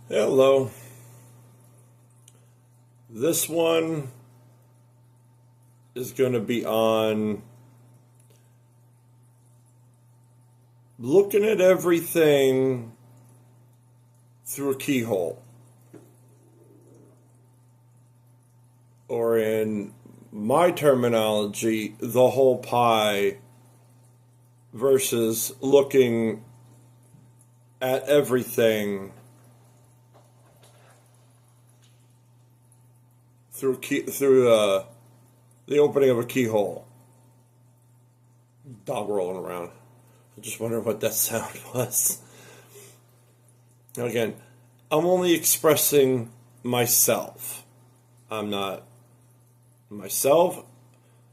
Hello. This one is going to be on looking at everything through a keyhole. Or in my terminology, the whole pie versus looking at everything through the opening of a keyhole. Dog rolling around. I just wondering what that sound was. Again, I'm only expressing myself. I'm not myself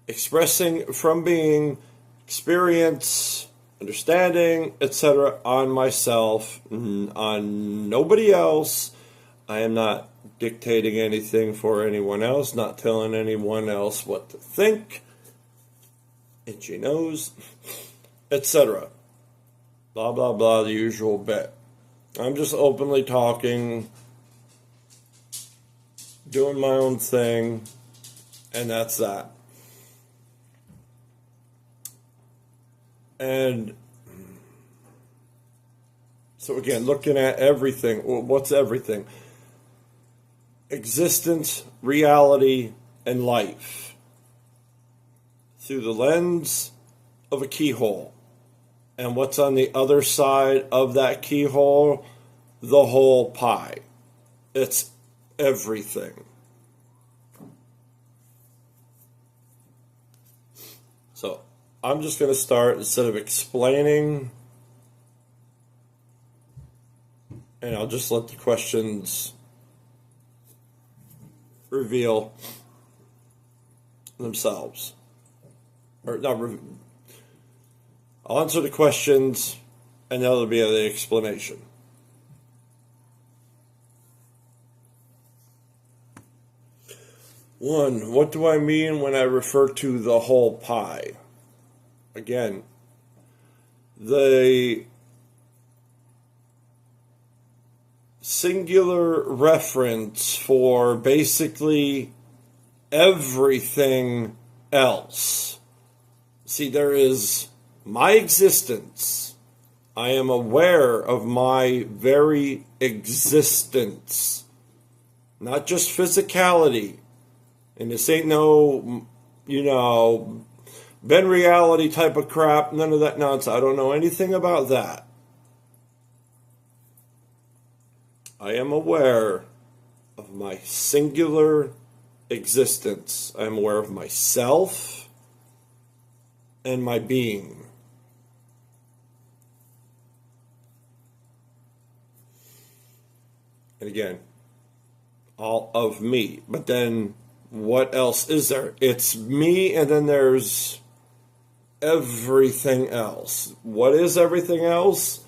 expressing from being, experience, understanding, etc. on myself, on nobody else. I am not dictating anything for anyone else, not telling anyone else what to think, itchy nose, etc. Blah, blah, blah, the usual bit. I'm just openly talking, doing my own thing, and that's that. And so again, looking at everything, what's everything? Existence, reality, and life through the lens of a keyhole. And what's on the other side of that keyhole? The whole pie. It's everything. So I'm just going to start, instead of explaining, and I'll just let the questions reveal themselves. Or not, I'll answer the questions, and that'll be the explanation. One, what do I mean when I refer to the whole pie? Again, the singular reference for basically everything else. See, there is my existence. I am aware of my very existence, not just physicality. And this ain't no, Ben reality type of crap, none of that nonsense. I don't know anything about that. I am aware of my singular existence. I am aware of myself and my being. And again, all of me. But then what else is there? It's me, and then there's everything else. What is everything else?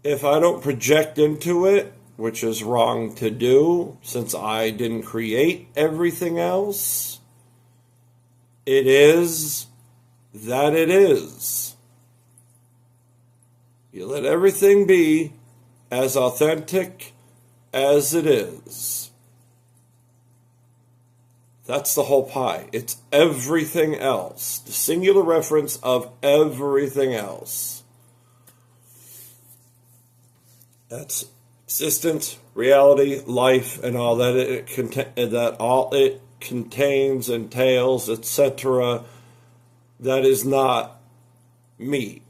If I don't project into it, which is wrong to do, since I didn't create everything else, it is that it is. You let everything be as authentic as it is. That's the whole pie. It's everything else. The singular reference of everything else. That's existence, reality, life, and all that it contains, entails, etc. That is not me.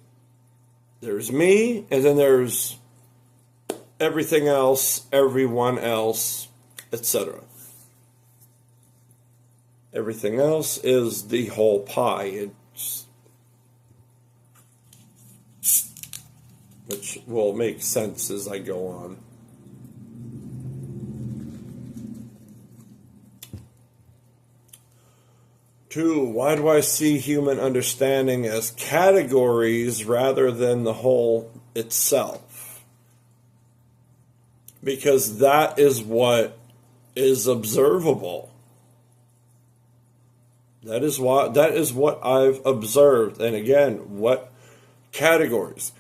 There's me, and then there's everything else, everyone else, etc. Everything else is the whole pie, which will make sense as I go on. Two, why do I see human understanding as categories rather than the whole itself? Because that is what is observable. That is what I've observed. And again, what categories?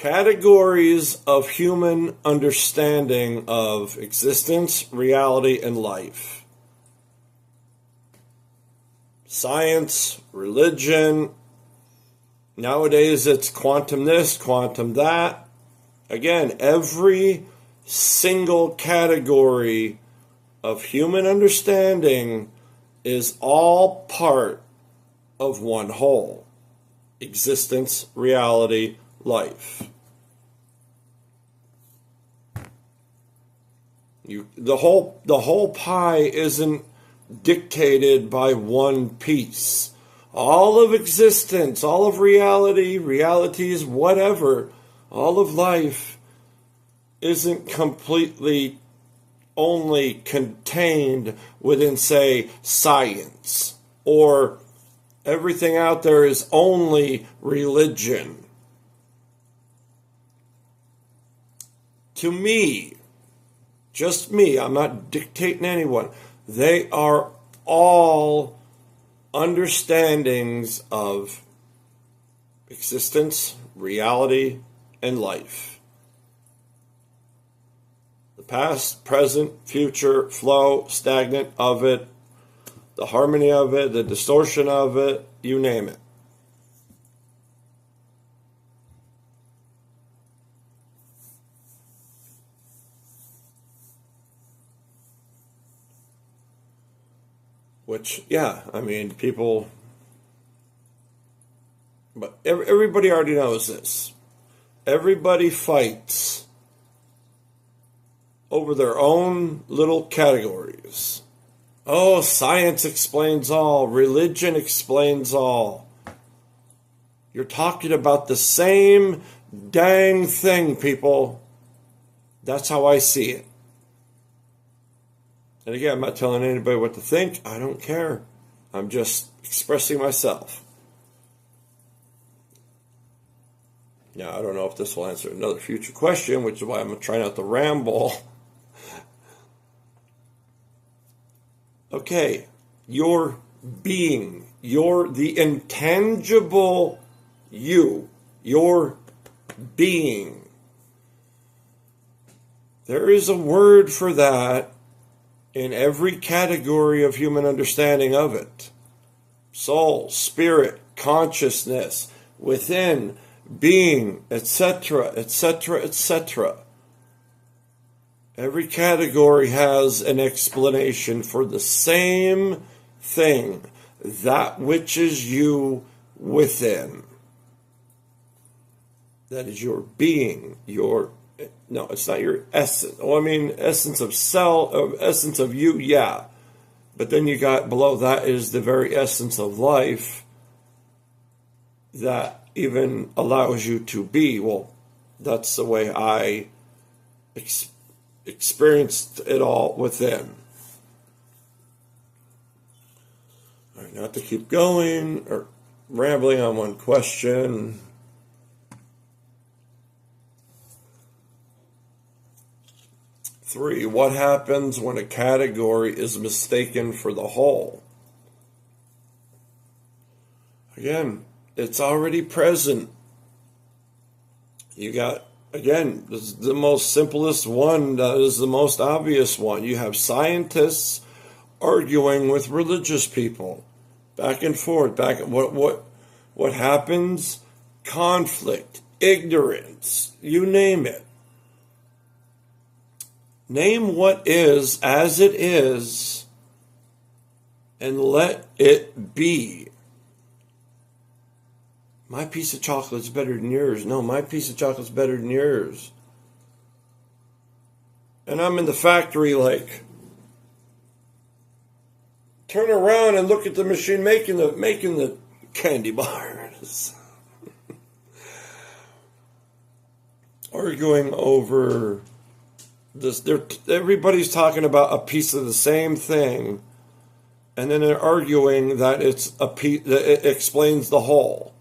categories of human understanding of existence, reality, and life. Science, religion, nowadays it's quantum this, quantum that. Again, every single category of human understanding is all part of one whole. Existence, reality, life. The whole pie isn't dictated by one piece. All of existence, all of reality, realities, whatever, all of life isn't completely only contained within, say, science, or everything out there is only religion. To me, just me, I'm not dictating anyone, they are all understandings of existence, reality, and life. The past, present, future, flow, stagnant of it, the harmony of it, the distortion of it, you name it. Which, yeah, I mean, people, but everybody already knows this. Everybody fights over their own little categories. Oh, science explains all. Religion explains all. You're talking about the same dang thing, people. That's how I see it. And again, I'm not telling anybody what to think. I don't care. I'm just expressing myself. Now, I don't know if this will answer another future question, which is why I'm trying not to ramble. Okay, your being, the intangible you, your being. There is a word for that in every category of human understanding of it. Soul, spirit, consciousness, within, being, etc., etc., etc. Every category has an explanation for the same thing, that which is you within. That is your being, no, it's not your essence. Oh, I mean, essence of essence of you, yeah. But then you got below that is the very essence of life that even allows you to be. Well, that's the way I experienced it all within. All right, not to keep going or rambling on one question. Three, what happens when a category is mistaken for the whole? Again, it's already present. You got, again, this is the most simplest one, that is the most obvious one. You have scientists arguing with religious people, back and forth, what happens? Conflict, ignorance, you name it. Name what is as it is and let it be. My piece of chocolate is better than yours. No, my piece of chocolate is better than yours. And I'm in the factory like, turn around and look at the machine making the candy bars. Arguing over this, everybody's talking about a piece of the same thing, and then they're arguing that it's a piece that it explains the whole.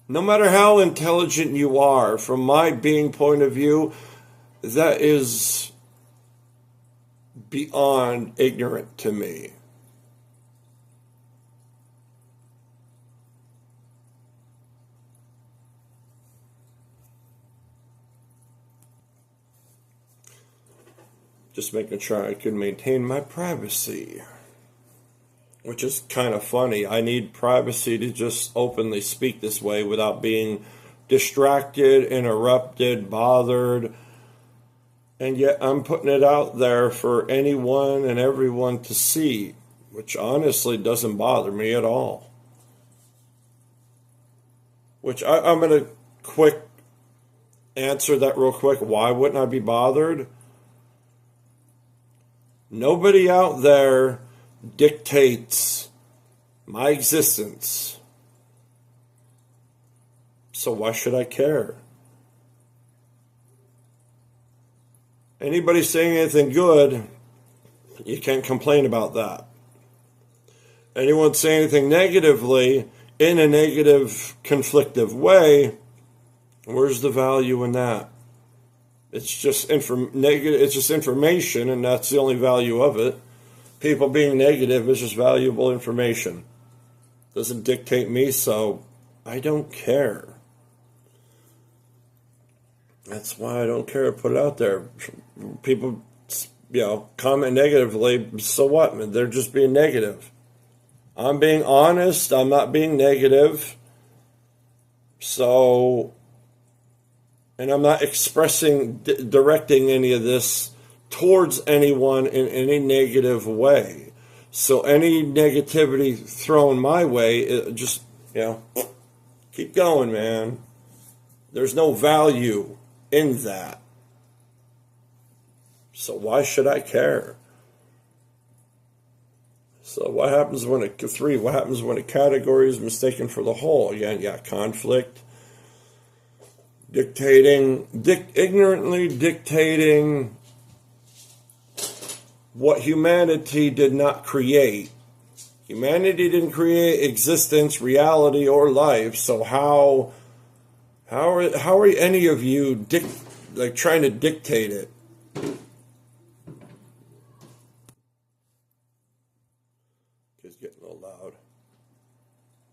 No matter how intelligent you are, from my being point of view, that is beyond ignorant to me. Just making sure I can maintain my privacy. Which is kind of funny. I need privacy to just openly speak this way without being distracted, interrupted, bothered. And yet I'm putting it out there for anyone and everyone to see, which honestly doesn't bother me at all. Which I'm going to quick answer that real quick. Why wouldn't I be bothered? Nobody out there dictates my existence. So why should I care? Anybody saying anything good, you can't complain about that. Anyone saying anything negatively, in a negative, conflictive way, where's the value in that? It's just it's just information, and that's the only value of it. People being negative is just valuable information. Doesn't dictate me, so I don't care. That's why I don't care to put it out there. People, comment negatively, so what? They're just being negative. I'm being honest. I'm not being negative. So, and I'm not directing any of this towards anyone in any negative way. So any negativity thrown my way, just, keep going, man. There's no value in that. So why should I care? So what happens when a category is mistaken for the whole? Again, conflict, ignorantly dictating what humanity did not create. Humanity didn't create existence, reality, or life. So how are any of you trying to dictate it? It's getting a little loud.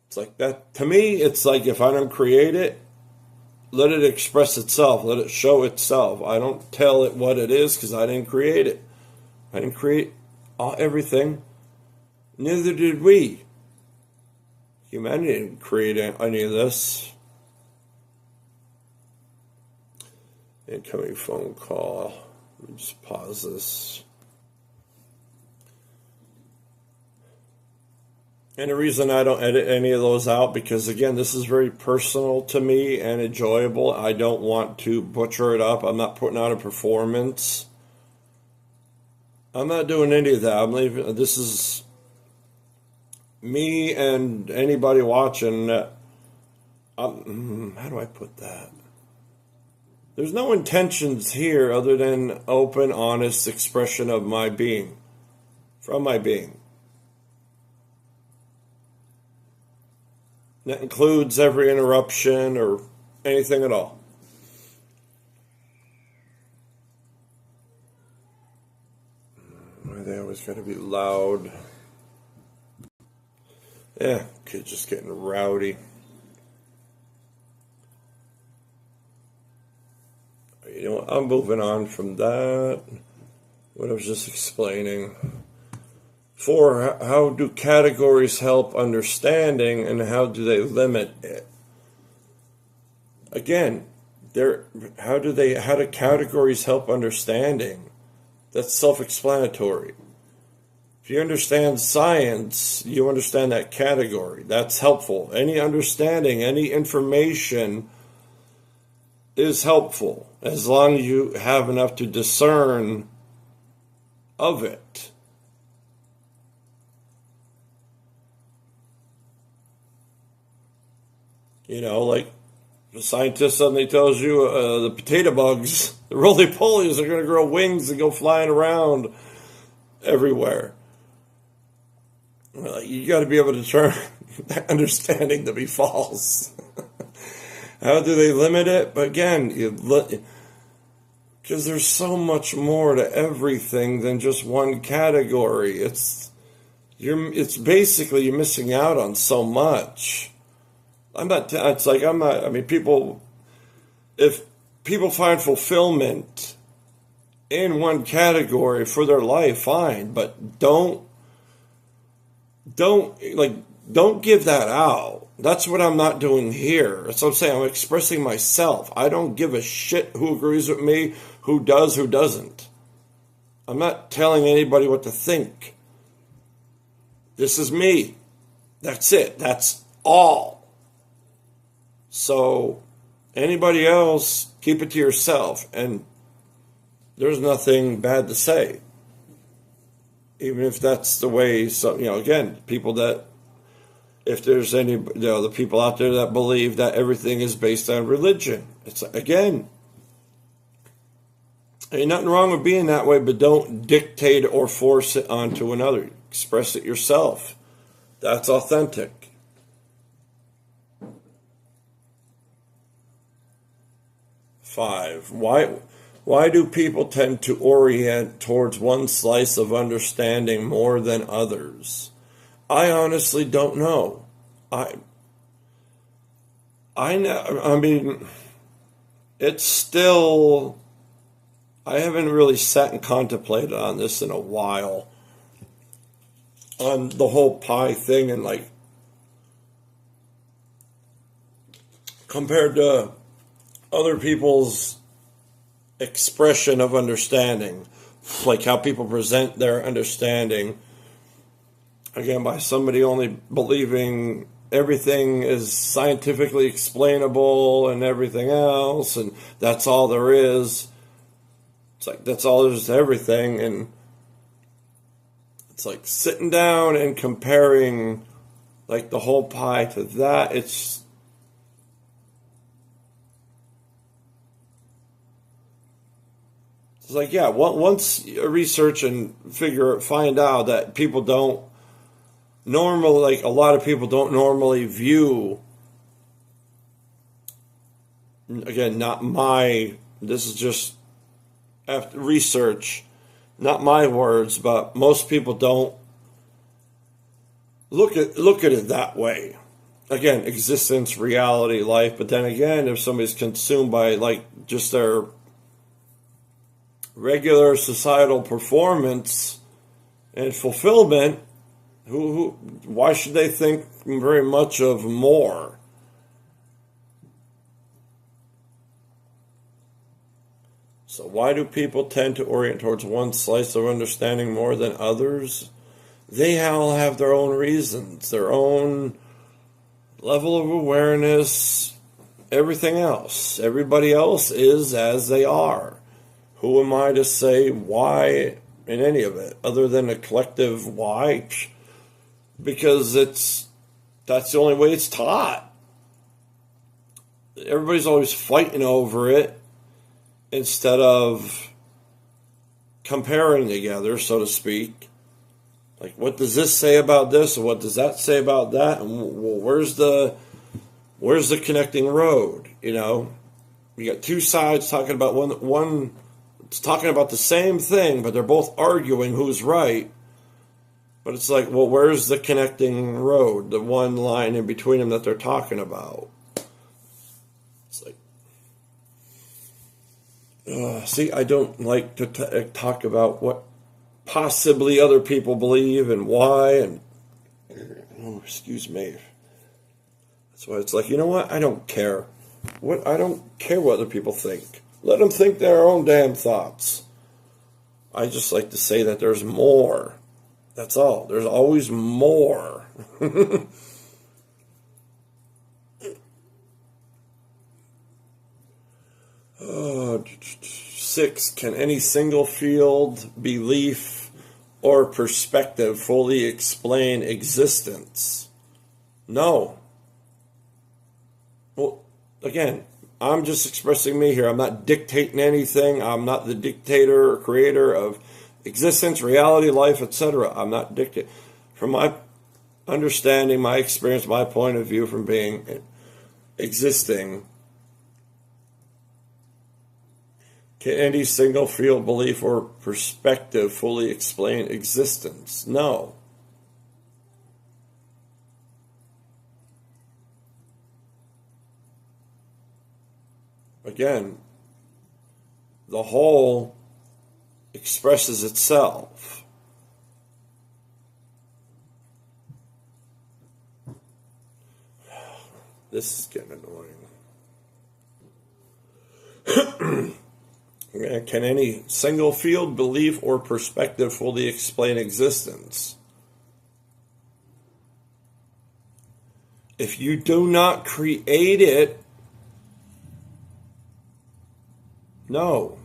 It's like that. To me, it's like if I don't create it, let it express itself. Let it show itself. I don't tell it what it is because I didn't create it. I didn't create everything. Neither did we. Humanity didn't create any of this. Incoming phone call. Let me just pause this. And the reason I don't edit any of those out, because again, this is very personal to me and enjoyable. I don't want to butcher it up. I'm not putting on a performance. I'm not doing any of that. I'm leaving. This is me and anybody watching. How do I put that? There's no intentions here other than open, honest expression of my being, from my being. That includes every interruption or anything at all. They always got to be loud. Yeah, kids just getting rowdy. You know what? I'm moving on from that. What I was just explaining. 4, how do categories help understanding and how do they limit it? Again, how do categories help understanding? That's self-explanatory. If you understand science, you understand that category. That's helpful. Any understanding, any information is helpful as long as you have enough to discern of it. Like the scientist suddenly tells you the potato bugs, the roly-polies are going to grow wings and go flying around everywhere. You got to be able to turn that understanding to be false. How do they limit it? But again, because there's so much more to everything than just one category. It's basically you're missing out on so much. If people find fulfillment in one category for their life, fine, but don't give that out. That's what I'm not doing here. That's what I'm saying. I'm expressing myself. I don't give a shit who agrees with me, who does, who doesn't. I'm not telling anybody what to think. This is me. That's it. That's all. So anybody else, keep it to yourself. And there's nothing bad to say. Even if that's the way, again, people that, if there's any, the people out there that believe that everything is based on religion. It's, again, ain't nothing wrong with being that way, but don't dictate or force it onto another. Express it yourself. That's authentic. Five, why do people tend to orient towards one slice of understanding more than others? I honestly don't know. I mean, it's still, I haven't really sat and contemplated on this in a while, on the whole pie thing, and like, compared to other people's expression of understanding, like how people present their understanding, again, by somebody only believing everything is scientifically explainable and everything else, and that's all there is. It's like, that's all there is to everything, and it's like sitting down and comparing like the whole pie to that. It's like, yeah, once you research and find out that people don't normally, like a lot of people don't normally view, again, this is just after research, not my words, but most people don't look at it that way. Again, existence, reality, life, but then again, if somebody's consumed by like just their regular societal performance and fulfillment, why should they think very much of more? So why do people tend to orient towards one slice of understanding more than others? They all have their own reasons, their own level of awareness, everything else. Everybody else is as they are. Who am I to say why in any of it, other than a collective why? Because that's the only way it's taught. Everybody's always fighting over it instead of comparing together, so to speak. Like, what does this say about this, or what does that say about that? And well, where's the connecting road? You got two sides talking about one. It's talking about the same thing, but they're both arguing who's right. But it's like, well, where's the connecting road? The one line in between them that they're talking about. It's like, see, I don't like to talk about what possibly other people believe and why. And excuse me. That's why it's like, you know what? I don't care. I don't care what other people think. Let them think their own damn thoughts. I just like to say that there's more. That's all. There's always more. 6. Can any single field, belief, or perspective fully explain existence? No. Well, again, I'm just expressing me here. I'm not dictating anything. I'm not the dictator or creator of existence, reality, life, etc. I'm not dictating. From my understanding, my experience, my point of view from existing, can any single field, belief, or perspective fully explain existence? No. Again, the whole expresses itself. This is getting annoying. Can any single field, belief, or perspective fully explain existence? If you do not create it, no.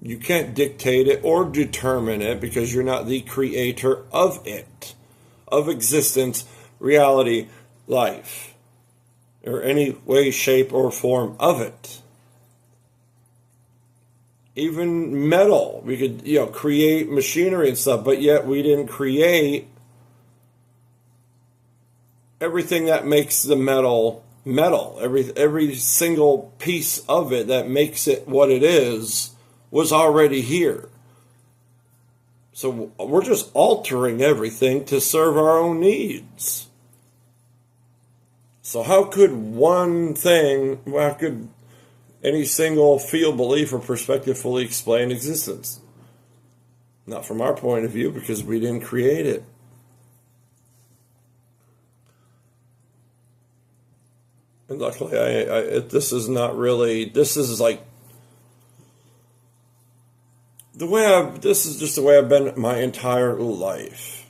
You can't dictate it or determine it because you're not the creator of it, of existence, reality, life, or any way, shape, or form of it. Even metal, we could, create machinery and stuff, but yet we didn't create everything that makes the metal. Every single piece of it that makes it what it is was already here. So we're just altering everything to serve our own needs. So how could any single field, belief, or perspective fully explain existence? Not from our point of view, because we didn't create it. And luckily, this is not really, this is like, this is just the way I've been my entire life.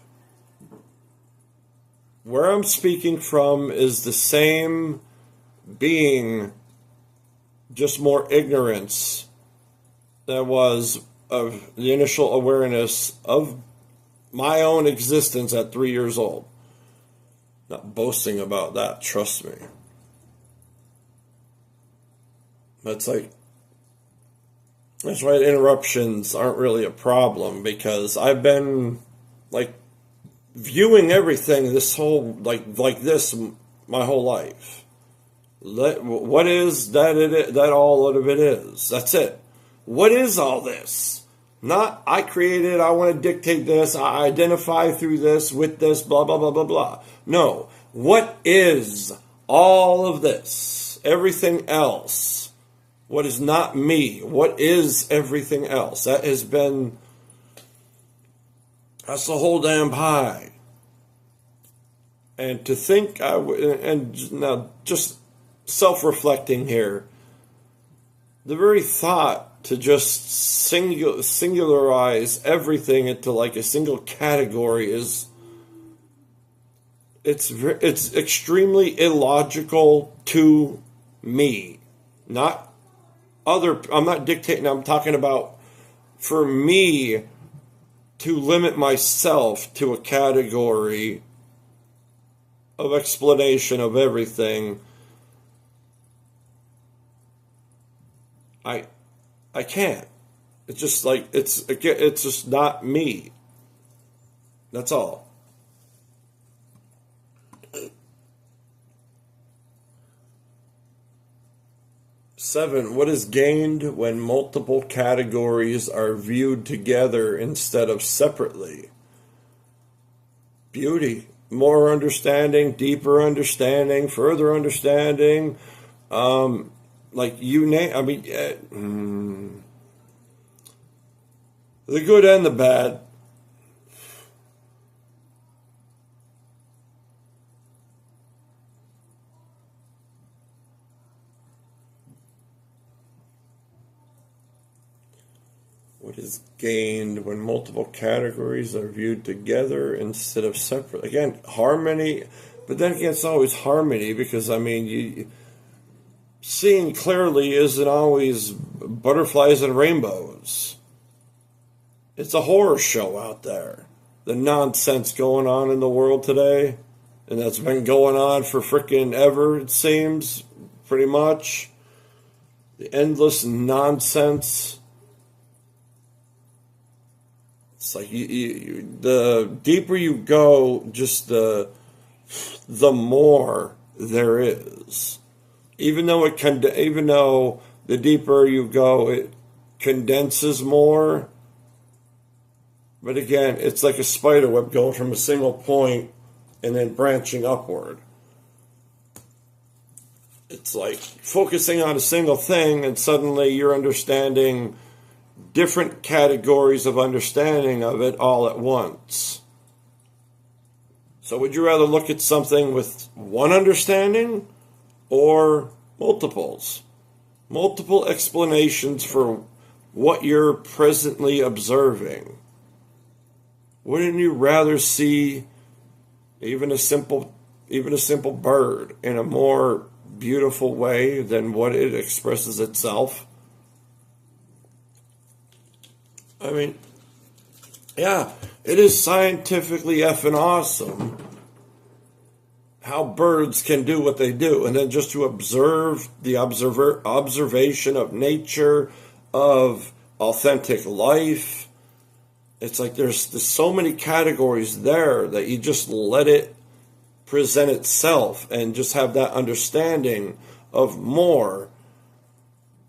Where I'm speaking from is the same being, just more ignorance that was of the initial awareness of my own existence at 3 years old. Not boasting about that, trust me. That's why interruptions aren't really a problem, because I've been viewing everything this whole this my whole life. What is that? That all of it is. That's it. What is all this? Not I created. I want to dictate this. I identify through this with this. Blah blah blah blah blah. No. What is all of this? Everything else. What is not me? What is everything else? That's the whole damn pie. And to think, and now just self-reflecting here, the very thought to just singularize everything into a single category it's extremely illogical to me. I'm not dictating, I'm talking about for me to limit myself to a category of explanation of everything. I can't. It's just it's just not me. That's all. Seven, what is gained when multiple categories are viewed together instead of separately? Beauty, more understanding, deeper understanding, further understanding. You name. The good and the bad. What is gained when multiple categories are viewed together instead of separate? Again, harmony, but then again, it's always harmony because, seeing clearly isn't always butterflies and rainbows. It's a horror show out there. The nonsense going on in the world today, and that's been going on for frickin' ever, it seems, pretty much. The endless nonsense. It's the deeper you go, just the more there is. Even though the deeper you go, it condenses more. But again, it's like a spider web going from a single point and then branching upward. It's like focusing on a single thing, and suddenly you're understanding different categories of understanding of it all at once. So would you rather look at something with one understanding or multiples? Multiple explanations for what you're presently observing. Wouldn't you rather see even a simple bird in a more beautiful way than what it expresses itself? I mean, yeah, it is scientifically effing awesome how birds can do what they do, and then just to observe the observation of nature, of authentic life. It's like there's so many categories there that you just let it present itself and just have that understanding of more.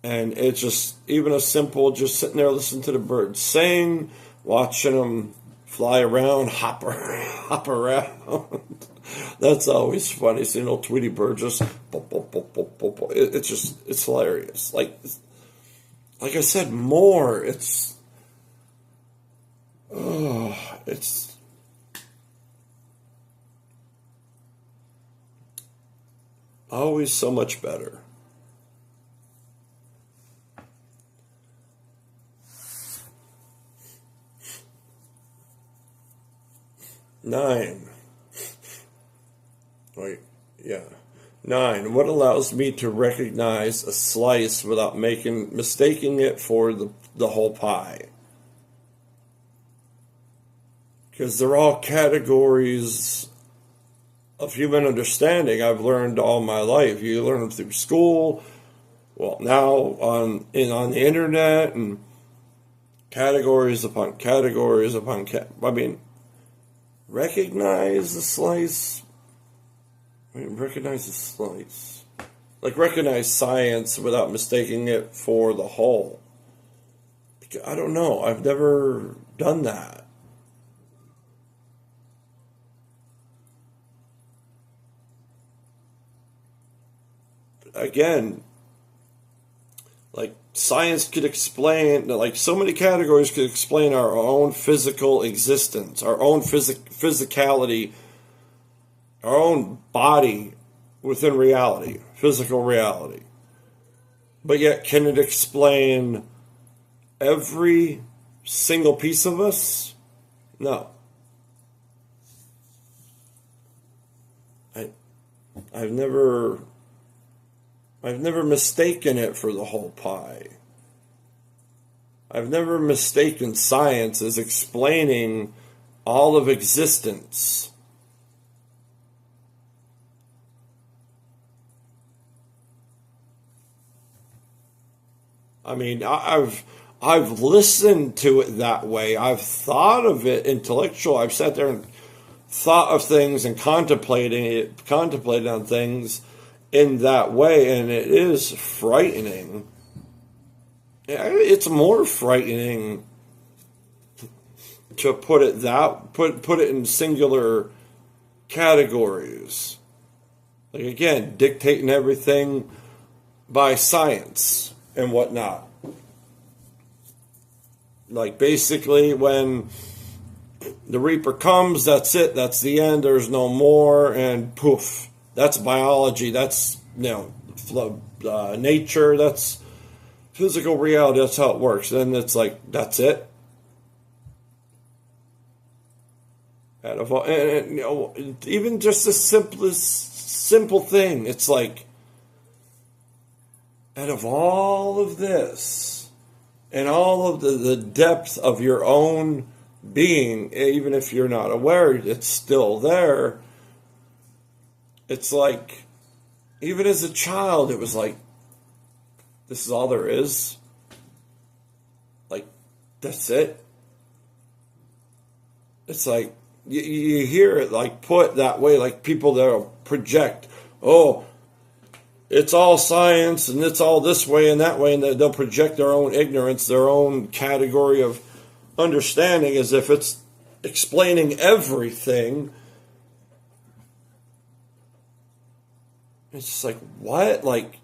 And it's just even a simple just sitting there listening to the birds sing, watching them fly around, hop around. That's always funny. Seeing old Tweety bird just it's hilarious. Like I said, more. It's always so much better. Nine. Nine. What allows me to recognize a slice without mistaking it for the whole pie? Because they're all categories of human understanding I've learned all my life. You learn them through school, well, now on the internet, and categories upon categories upon I mean, recognize the slice. Recognize the slice. Like recognize science without mistaking it for the whole. I don't know. I've never done that. Again, like science could explain, like so many categories could explain our own physical existence, our own physicality, our own body within reality, physical reality. But yet, can it explain every single piece of us? No. I've never mistaken it for the whole pie. I've never mistaken science as explaining all of existence. I mean, I've listened to it that way. I've thought of it intellectual. I've sat there and thought of things and contemplated on things in that way, and it is frightening. It's more frightening to put it in singular categories. Like again, dictating everything by science and whatnot. Like basically when the Reaper comes, that's it, that's the end, there's no more, and poof. That's biology, that's nature, that's physical reality, that's how it works. Then it's like, that's it. And even just the simple thing, it's like, out of all of this, and all of the depth of your own being, even if you're not aware, it's still there. It's like, even as a child, it was like, this is all there is. Like, that's it. It's like, you hear it like put that way, like people that'll project, oh, it's all science and it's all this way and that way, and they'll project their own ignorance, their own category of understanding as if it's explaining everything. It's just like, what? Like,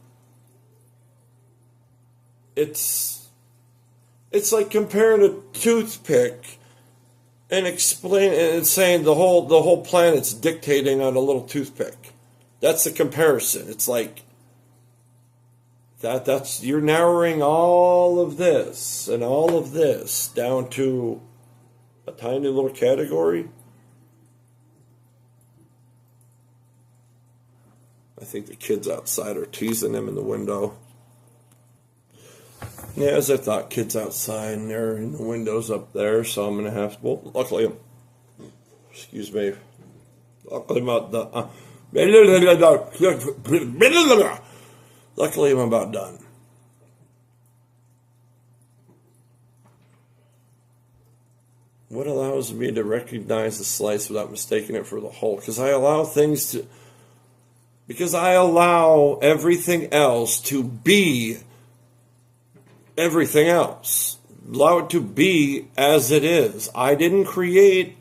it's It's like comparing a toothpick and saying the whole planet's dictating on a little toothpick. That's the comparison. It's like that's you're narrowing all of this and all of this down to a tiny little category. I think the kids outside are teasing them in the window. Yeah, as I thought, kids outside, and they're in the windows up there, so I'm going to have to, well, luckily, excuse me, luckily I'm about done. Luckily I'm about done. What allows me to recognize the slice without mistaking it for the whole? Because I allow everything else to be everything else. Allow it to be as it is. I didn't create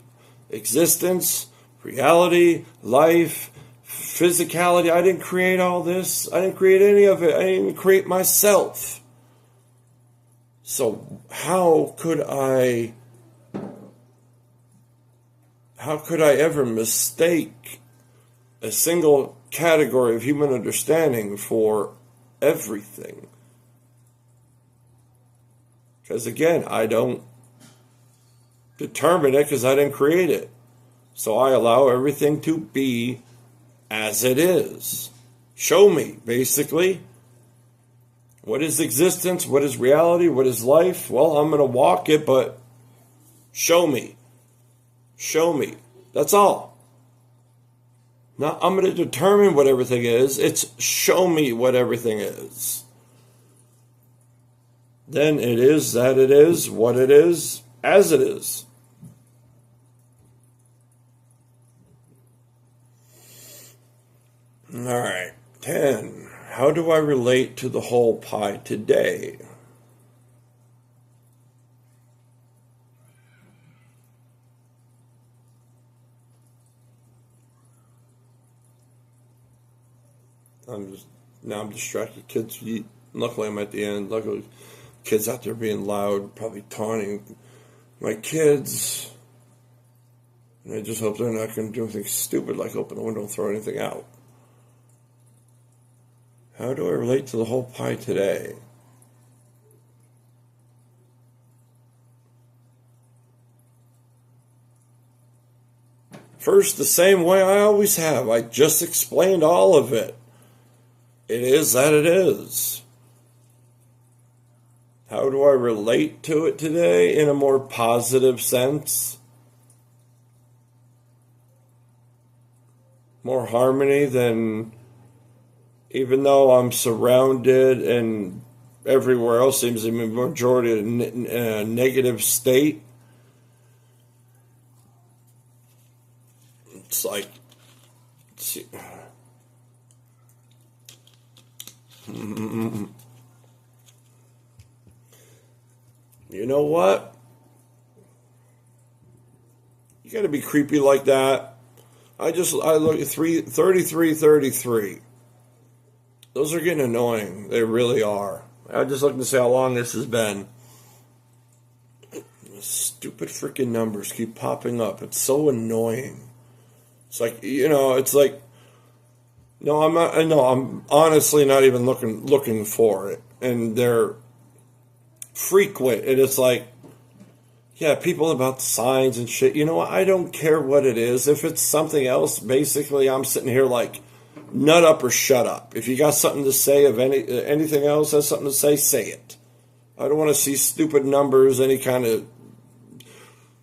existence, reality, life, physicality. I didn't create all this. I didn't create any of it. I didn't even create myself. So how could I ever mistake a single category of human understanding for everything? Because again, I don't determine it because I didn't create it. So I allow everything to be as it is. Show me, basically. What is existence? What is reality? What is life? Well, I'm going to walk it, but show me. Show me. That's all. Now, I'm going to determine what everything is. It's show me what everything is. Then it is that it is, what it is, as it is. All right, 10. How do I relate to the whole pie today? I'm distracted. Kids, luckily I'm at the end. Luckily, kids out there being loud, probably taunting my kids. And I just hope they're not going to do anything stupid like open the window and throw anything out. How do I relate to the whole pie today? First, the same way I always have. I just explained all of it. It is that it is. How do I relate to it today in a more positive sense? More harmony than, even though I'm surrounded and everywhere else seems to be a majority of negative state. It's like, you know what? You got to be creepy like that. I look at 33. Those are getting annoying. They really are. I just looking to see how long this has been. Stupid freaking numbers keep popping up. It's so annoying. It's like, it's like, no, I'm not. No, I'm honestly not even looking for it, and they're frequent. And it's like, yeah, people about signs and shit. You know what? I don't care what it is. If it's something else, basically, I'm sitting here like, nut up or shut up. If you got something to say of anything else, has something to say it. I don't want to see stupid numbers, any kind of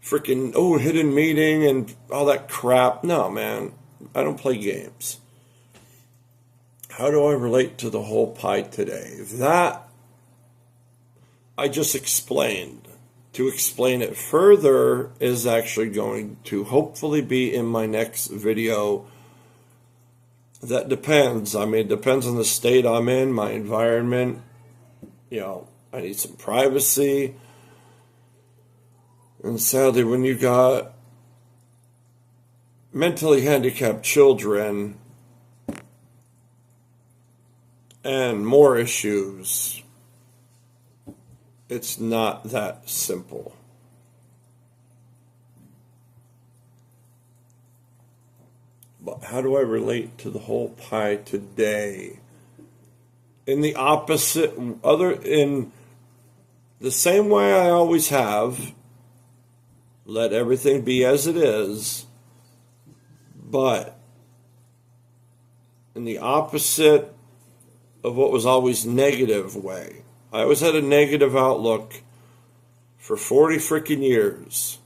freaking hidden meeting and all that crap. No, man, I don't play games. How do I relate to the whole pie today? That I just explained. To explain it further is actually going to hopefully be in my next video. That depends. I mean, it depends on the state I'm in, my environment. I need some privacy. And sadly, when you got mentally handicapped children and more issues, It's not that simple. But how do I relate to the whole pie today? In the opposite, in the same way I always have, let everything be as it is, but in the opposite of what was always negative way. I always had a negative outlook for 40 freaking years,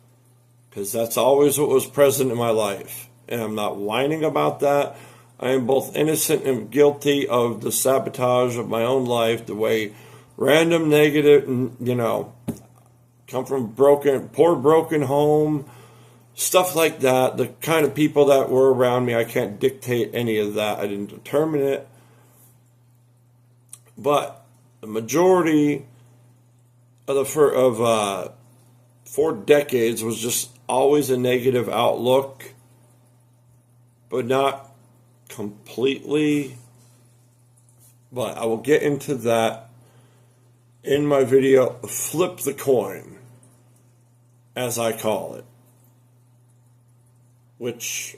because that's always what was present in my life. And I'm not whining about that. I am both innocent and guilty of the sabotage of my own life, the way random negative, come from poor broken home, stuff like that. The kind of people that were around me, I can't dictate any of that. I didn't determine it. But the majority of 4 decades was just always a negative outlook, but not completely. But I will get into that in my video, Flip the Coin, as I call it, which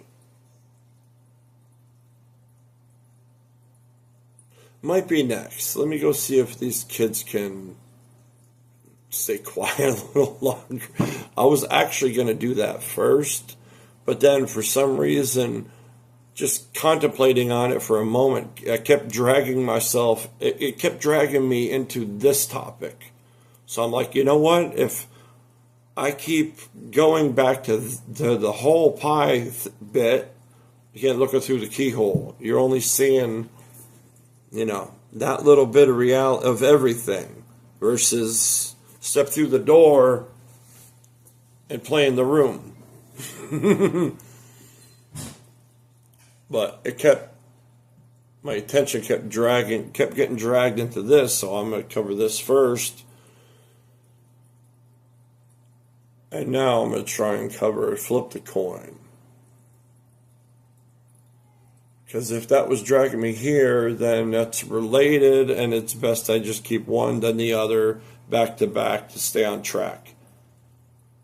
might be next. Let me go see if these kids can stay quiet a little longer. I was actually going to do that first, but then for some reason, just contemplating on it for a moment, I kept dragging myself, it kept dragging me into this topic. So I'm like, you know what? If I keep going back to the whole pie bit, you can't look through the keyhole. You're only seeing, that little bit of reality of everything versus step through the door and play in the room. But my attention kept getting dragged into this, so I'm going to cover this first. And now I'm going to try and Flip the Coin. Because if that was dragging me here, then that's related, and it's best I just keep one, then the other, back to back to stay on track.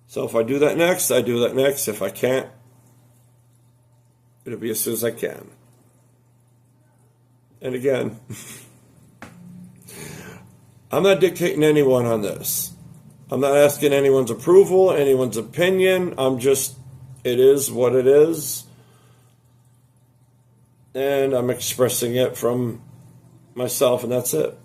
So if I do that next, I do that next. If I can't, it'll be as soon as I can. And again, I'm not dictating anyone on this. I'm not asking anyone's approval, anyone's opinion. It is what it is. And I'm expressing it from myself, and that's it.